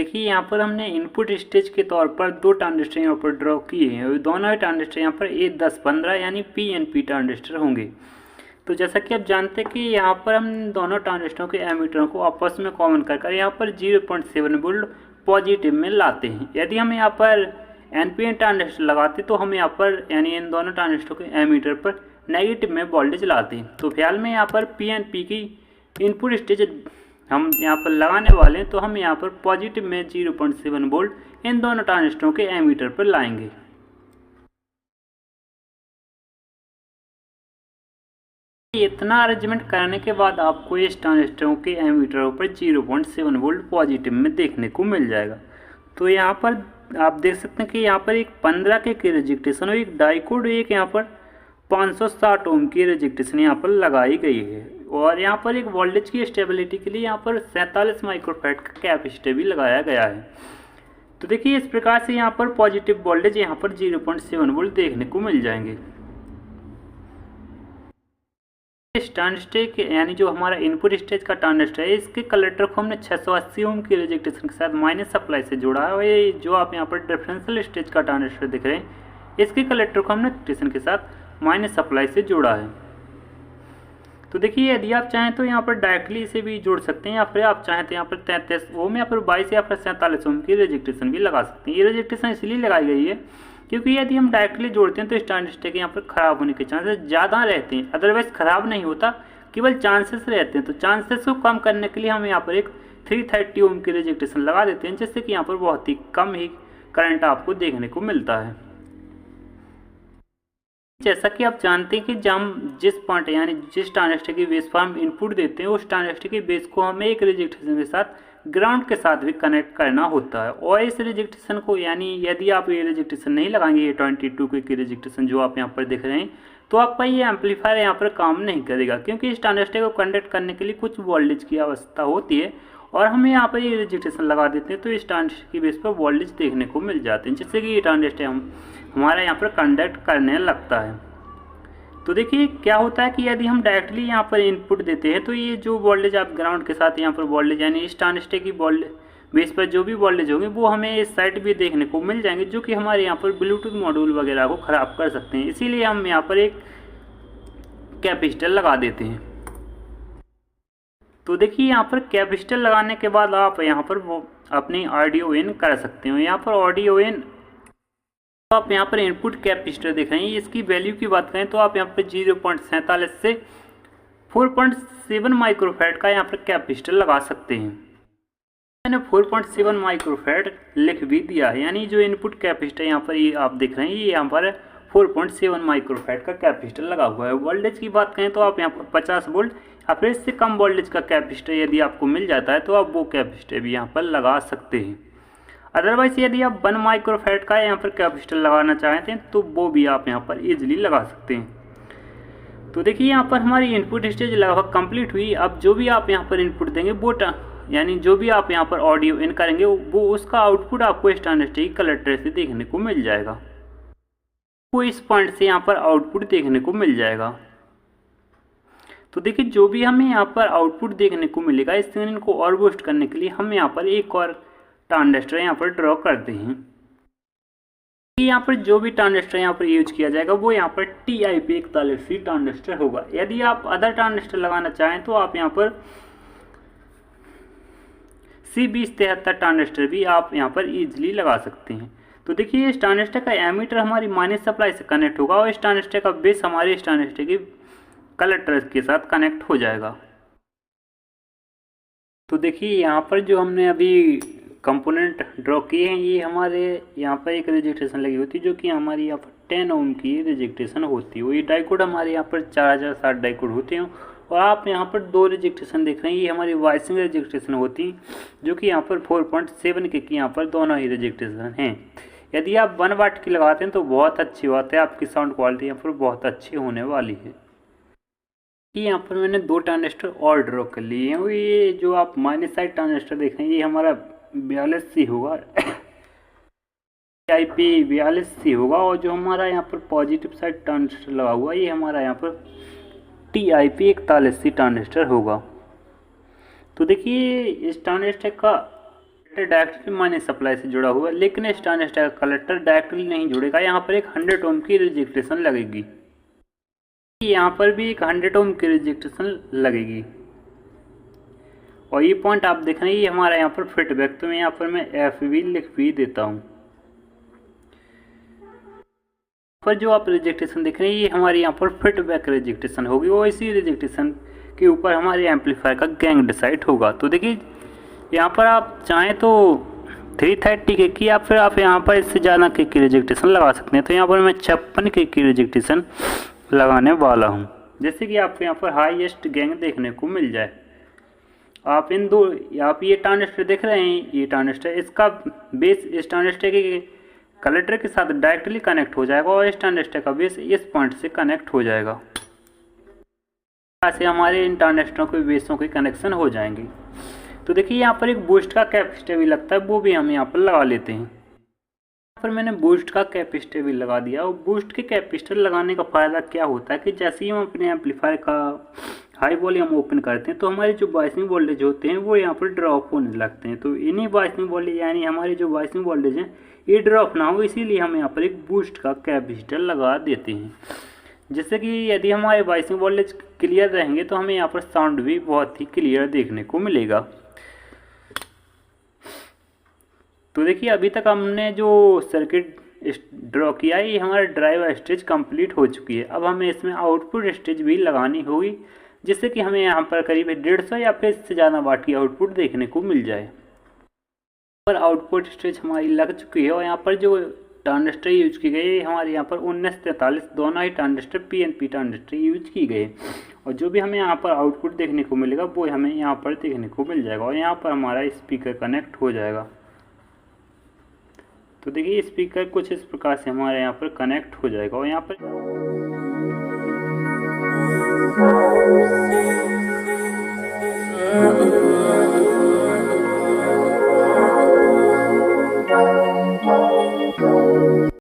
देखिए यहाँ पर हमने इनपुट स्टेज के तौर पर दो ट्रांजिस्टर यहाँ पर ड्रॉ किए हैं और दोनों ही ट्रांजिस्टर यहाँ पर A1015 यानी PNP ट्रांजिस्टर होंगे। तो जैसा कि आप जानते हैं कि यहाँ पर हम दोनों ट्रांजिस्टरों के एमीटरों को आपस में कॉमन कर यहाँ पर 0.7 वोल्ट पॉजिटिव में लाते हैं। यदि हम यहाँ पर NPN ट्रांजिस्टर लगाते तो हम यहाँ पर यानी इन दोनों ट्रांजिस्टरों के एमीटर पर नेगेटिव में वोल्टेज लाते हैं। तो फिलहाल में यहाँ पर PNP की इनपुट स्टेज हम यहाँ पर लगाने वाले हैं, तो हम यहाँ पर पॉजिटिव में 0.7 वोल्ट इन दोनों ट्रांजिस्टरों के एमीटर पर लाएंगे। इतना अरेंजमेंट करने के बाद आपको इस ट्रांजिस्टरों के एमीटरों पर 0.7 वोल्ट पॉजिटिव में देखने को मिल जाएगा। तो यहाँ पर आप देख सकते हैं कि यहाँ पर एक 15 के रेजिस्टेंस और एक डाइकोड, एक यहाँ पर 560 ओम की रेजिस्टेंस यहाँ पर लगाई गई है। और यहाँ पर एक वोल्टेज की स्टेबिलिटी के लिए यहाँ पर 47 माइक्रोफैराड का कैपेसिटर भी लगाया गया है। तो देखिए इस प्रकार से यहाँ पर पॉजिटिव वोल्टेज यहाँ पर 0.7 वोल्ट देखने को मिल जाएंगे। इस ट्रांजिस्टर के यानी जो हमारा इनपुट स्टेज का ट्रांजिस्टर है, इसके कलेक्टर को हमने 680 ओम की रेजिस्टेंस के साथ माइनस सप्लाई से जोड़ा है। और ये जो आप यहाँ पर डिफरेंशियल स्टेज का ट्रांजिस्टर दिख रहे हैं, इसके कलेक्टर को हमने रेजिस्टेंस के साथ माइनस सप्लाई से जोड़ा है। तो देखिए यदि आप चाहें तो यहाँ पर डायरेक्टली इसे भी जोड़ सकते हैं, या फिर आप चाहें तो यहाँ पर 33 ओम या फिर 22 या फिर 47 ओम की रेजिस्टेंस भी लगा सकते हैं। ये रेजिस्टेंस इसलिए लगाई गई है क्योंकि यदि हम डायरेक्टली जोड़ते हैं तो इस ट्रांजिस्टर के यहाँ पर ख़राब होने के चांसेस ज़्यादा रहते हैं। अदरवाइज ख़राब नहीं होता, केवल चांसेस रहते हैं। तो चांसेस को कम करने के लिए हम यहाँ पर एक 330 ओम की रेजिस्टेंस लगा देते हैं, जिससे कि यहाँ पर बहुत ही कम ही करंट आपको देखने को मिलता है। जैसा कि आप जानते हैं कि जब हम जिस पॉइंट यानी जिस ट्रांजिस्टर की बेस पर हम इनपुट देते हैं, उस ट्रांजिस्टर की बेस को हमें एक रेजिस्टेंस के साथ ग्राउंड के साथ भी कनेक्ट करना होता है। और इस रेजिस्टेंस को यानी यदि आप ये रेजिस्टेंस नहीं लगाएंगे, ये 22 की रेजिस्टेंस जो आप यहाँ पर देख रहे हैं, तो आपका ये एम्पलीफायर यहाँ पर काम नहीं करेगा, क्योंकि इस ट्रांजिस्टर को कंडक्ट करने के लिए कुछ वोल्टेज की आवश्यकता होती है। और हम यहाँ पर ये रेजिस्टेंस लगा देते हैं तो इस ट्रांजिस्टर की बेस पर वोल्टेज देखने को मिल जाते हैं, जिससे कि ये ट्रांजिस्टर हमारा यहाँ पर कंडक्ट करने लगता है। तो देखिए क्या होता है कि यदि हम डायरेक्टली यहाँ पर इनपुट देते हैं तो ये जो वोल्टेज आप ग्राउंड के साथ यहाँ पर वोल्टेज यानी इस ट्रांजिस्टर की बेस पर जो भी वोल्टेज होंगे वो हमें इस साइड भी देखने को मिल जाएंगे, जो कि हमारे यहाँ पर ब्लूटूथ मॉड्यूल वगैरह को ख़राब कर सकते हैं। इसीलिए हम यहाँ पर एक कैपेसिटर लगा देते हैं। तो देखिए यहाँ पर कैपेसिटर लगाने के बाद आप यहाँ पर वो अपनी ऑडियो इन कर सकते हो। यहाँ पर ऑडियो इन तो आप यहाँ पर इनपुट कैपेसिटर देख रहे हैं, इसकी वैल्यू की बात करें तो आप यहाँ पर 0.47 से 4.7 माइक्रोफैराड का यहाँ पर कैपेसिटर लगा सकते हैं। मैंने 4.7 माइक्रोफैराड लिख भी दिया है, यानी जो इनपुट कैपेसिटर यहाँ पर ये आप देख रहे हैं, ये यहाँ पर 4.7 माइक्रोफैराड का कैपेसिटर लगा हुआ है। वोल्टेज की बात करें तो आप यहाँ पर 50 वोल्ट या फिर इससे कम वोल्टेज का कैपेसिटर यदि आपको मिल जाता है तो आप वो कैपेसिटर भी यहाँ पर लगा सकते हैं। अदरवाइज यदि आप 1 माइक्रोफैराड का यहाँ पर कैपेसिटर लगाना चाहते हैं तो वो भी आप यहाँ पर इजीली लगा सकते हैं। तो देखिए यहाँ पर हमारी इनपुट स्टेज लगभग कंप्लीट हुई। अब जो भी आप यहाँ पर इनपुट देंगे वो यानी जो भी आप यहाँ पर ऑडियो इन करेंगे वो उसका आउटपुट आपको इस ट्रांजिस्टर की कलेक्टर से देखने को मिल जाएगा। वो इस पॉइंट से यहाँ पर आउटपुट देखने को मिल जाएगा। तो देखिए जो भी हमें यहाँ पर आउटपुट देखने को मिलेगा, इस सिग्नल को और बूस्ट करने के लिए हम यहाँ पर एक और ट्रांजिस्टर यहाँ पर ड्रॉ करते हैं। यहाँ पर जो भी ट्रांजिस्टर यहाँ पर यूज किया जाएगा वो यहाँ पर TIP41C ट्रांजिस्टर होगा। यदि आप अदर ट्रांजिस्टर लगाना चाहें तो आप यहाँ पर C2073 ट्रांजिस्टर भी आप यहाँ पर इजीली लगा सकते हैं। तो देखिए इस ट्रांजिस्टर का एमीटर हमारी माइनस सप्लाई से कनेक्ट होगा और इस ट्रांजिस्टर का बेस हमारे इस ट्रांजिस्टर के कलेक्टर के साथ कनेक्ट हो जाएगा। तो देखिए यहाँ पर जो हमने अभी कंपोनेंट ड्रॉ किए हैं, ये हमारे यहाँ पर एक रेजिस्ट्रेशन लगी होती है जो कि हमारी यहाँ पर 10 ओम की रेजिस्ट्रेशन होती है। ये डाइकोड हमारे यहाँ पर 4060 डाइकोड होते हैं। और आप यहाँ पर दो रेजिस्ट्रेशन देख रहे हैं, ये हमारी वाइसिंग रेजिस्ट्रेशन होती है जो कि यहाँ पर 4.7 के यहाँ पर दोनों ही रेजिस्ट्रेशन हैं। यदि आप 1 वाट की लगाते हैं तो बहुत अच्छी बात है, आपकी साउंड क्वालिटी यहाँ पर बहुत अच्छी होने वाली है। यहाँ पर मैंने 2 ट्रांजिस्टर और ड्रॉ कर लिए हैं। ये जो आप माइनस साइड ट्रांजिस्टर देख रहे हैं, ये हमारा 42C होगा, TIP42C होगा। और जो हमारा यहाँ पर पॉजिटिव साइड ट्रांजिस्टर लगा हुआ है, ये हमारा यहाँ पर TIP41C ट्रांजिस्टर होगा। तो देखिए इस ट्रांजिस्टर का डायरेक्टली माइनस सप्लाई से जुड़ा हुआ है, लेकिन इस ट्रांजिस्टर का कलेक्टर डायरेक्टली नहीं जुड़ेगा। यहाँ पर एक 100 ओम की रिजेक्टेशन लगेगी, यहाँ पर भी एक 100 ओम की रिजेक्टेशन लगेगी। और ये पॉइंट आप देख रहे हैं, ये हमारा यहाँ पर फीडबैक, तो यहाँ पर मैं एफ भी लिख भी देता हूँ। पर जो आप रिजेक्टेशन देख रहे हैं, ये हमारी यहाँ पर फीडबैक रिजेक्टेशन होगी, और इसी रिजेक्टेशन के ऊपर हमारे एम्पलीफायर का गेन डिसाइड होगा। तो देखिए यहाँ पर आप चाहें तो 330 के की या फिर आप यहाँ पर इससे ज़्यादा के की रिजेक्टेशन लगा सकते हैं। तो यहाँ पर मैं 56 के की रिजेक्टेशन लगाने वाला हूँ, जैसे कि आपको यहाँ पर हाईएस्ट गेन देखने को मिल जाए। आप इन दो, आप ये ट्रांजिस्टर देख रहे हैं, ये ट्रांजिस्टर, इसका बेस इस ट्रांजिस्टर के कलेक्टर के साथ डायरेक्टली कनेक्ट हो जाएगा, और इस ट्रांजिस्टर का बेस इस पॉइंट से कनेक्ट हो जाएगा। ऐसे हमारे इन ट्रांजिस्टरों के बेसों के कनेक्शन हो जाएंगे। तो देखिए यहाँ पर एक बूस्ट का कैपेसिटर भी लगता है, वो भी हम यहाँ पर लगा लेते हैं। यहाँ पर मैंने बूस्ट का कैपेसिटर भी लगा दिया। और बूस्ट के कैपेसिटर लगाने का फ़ायदा क्या होता है कि जैसे ही हम अपने एम्पलीफायर का हाई वॉल्यूम ओपन करते हैं, तो हमारे जो बायसिंग वोल्टेज होते हैं वो यहाँ पर ड्रॉप होने लगते हैं। तो इन्हीं बायसिंग वोल्टेज, यानी हमारे जो बायसिंग वोल्टेज हैं, ये ड्रॉप ना हो, इसीलिए हम यहाँ पर एक बूस्ट का कैपेसिटर लगा देते हैं। जैसे कि यदि हमारे बायसिंग वोल्टेज क्लियर रहेंगे तो हमें यहाँ पर साउंड भी बहुत ही क्लियर देखने को मिलेगा। तो देखिए अभी तक हमने जो सर्किट ड्रॉ किया है, ये हमारा ड्राइवर स्टेज कंप्लीट हो चुकी है। अब हमें इसमें आउटपुट स्टेज भी लगानी होगी, जिससे कि हमें यहाँ पर करीब 150 या फिर इससे ज़्यादा वाट की आउटपुट देखने को मिल जाए। पर आउटपुट स्टेज हमारी लग चुकी है, और यहाँ पर जो ट्रांजिस्टर यूज की गई है, हमारे यहाँ पर 1943 दोनों ही ट्रांजिस्टर PNP ट्रांजिस्टर यूज की गई। और जो भी हमें यहाँ पर आउटपुट देखने को मिलेगा वो हमें यहाँ पर देखने को मिल जाएगा, और यहाँ पर हमारा स्पीकर कनेक्ट हो जाएगा। तो देखिए स्पीकर कुछ इस प्रकार से हमारे यहाँ पर कनेक्ट हो जाएगा, और यहाँ पर